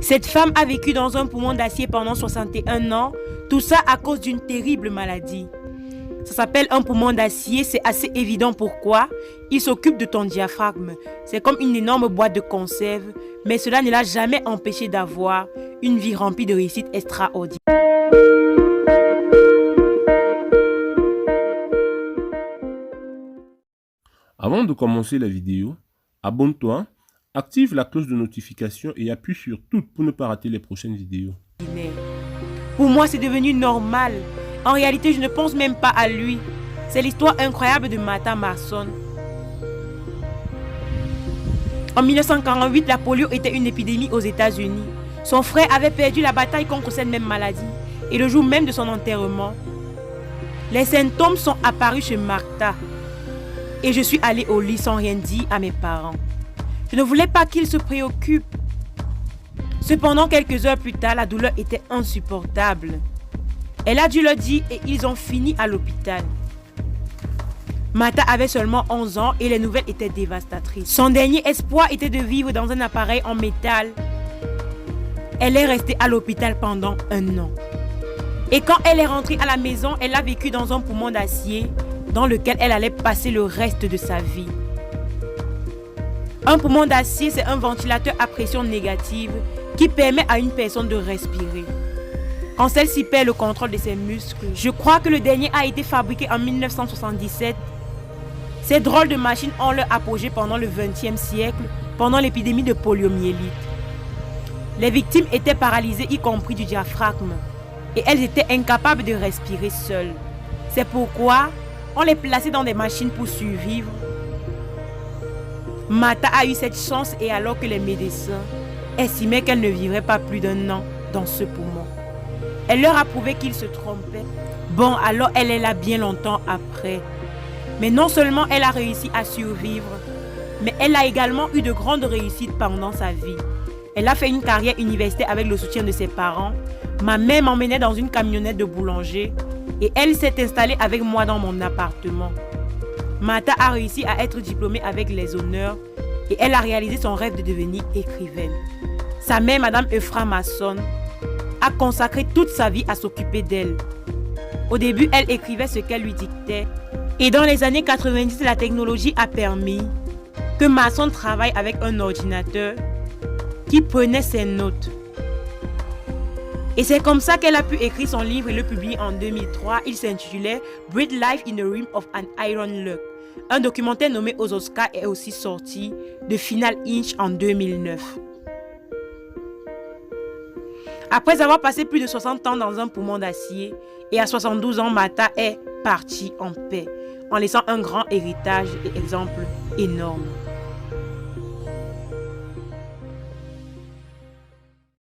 Cette femme a vécu dans un poumon d'acier pendant 61 ans, tout ça à cause d'une terrible maladie. Ça s'appelle un poumon d'acier, c'est assez évident pourquoi. Il s'occupe de ton diaphragme. C'est comme une énorme boîte de conserve, mais cela ne l'a jamais empêché d'avoir une vie remplie de réussites extraordinaires. Avant de commencer la vidéo, abonne-toi, active la cloche de notification et appuie sur toutes pour ne pas rater les prochaines vidéos. Pour moi, c'est devenu normal. En réalité, je ne pense même pas à lui. C'est l'histoire incroyable de Mata Mason. En 1948, la polio était une épidémie aux États-Unis. Son frère avait perdu la bataille contre cette même maladie. Et le jour même de son enterrement, les symptômes sont apparus chez Martha. Et je suis allée au lit sans rien dire à mes parents. Je ne voulais pas qu'ils se préoccupent. Cependant, quelques heures plus tard, la douleur était insupportable. Elle a dû le dire et ils ont fini à l'hôpital. Martha avait seulement 11 ans et les nouvelles étaient dévastatrices. Son dernier espoir était de vivre dans un appareil en métal. Elle est restée à l'hôpital pendant 1 an. Et quand elle est rentrée à la maison, elle a vécu dans un poumon d'acier dans lequel elle allait passer le reste de sa vie. Un poumon d'acier, c'est un ventilateur à pression négative qui permet à une personne de respirer. Quand celle-ci perd le contrôle de ses muscles, je crois que le dernier a été fabriqué en 1977. Ces drôles de machines ont leur apogée pendant le XXe siècle, pendant l'épidémie de poliomyélite. Les victimes étaient paralysées, y compris du diaphragme, et elles étaient incapables de respirer seules. C'est pourquoi on les plaçait dans des machines pour survivre. Martha a eu cette chance et alors que les médecins estimaient qu'elle ne vivrait pas plus d'1 an dans ce poumon. Elle leur a prouvé qu'ils se trompaient. Bon, alors elle est là bien longtemps après. Mais non seulement elle a réussi à survivre, mais elle a également eu de grandes réussites pendant sa vie. Elle a fait une carrière universitaire avec le soutien de ses parents. Ma mère m'emmenait dans une camionnette de boulanger et elle s'est installée avec moi dans mon appartement. Martha a réussi à être diplômée avec les honneurs et elle a réalisé son rêve de devenir écrivaine. Sa mère, Madame Ephra Mason, a consacré toute sa vie à s'occuper d'elle. Au début, elle écrivait ce qu'elle lui dictait. Et dans les années 90, la technologie a permis que Mason travaille avec un ordinateur qui prenait ses notes. Et c'est comme ça qu'elle a pu écrire son livre et le publier en 2003. Il s'intitulait Breathe Life in the Rim of an Iron Lung. Un documentaire nommé aux Oscars est aussi sorti de Final Inch en 2009. Après avoir passé plus de 60 ans dans un poumon d'acier et à 72 ans, Martha est partie en paix, en laissant un grand héritage et exemple énorme.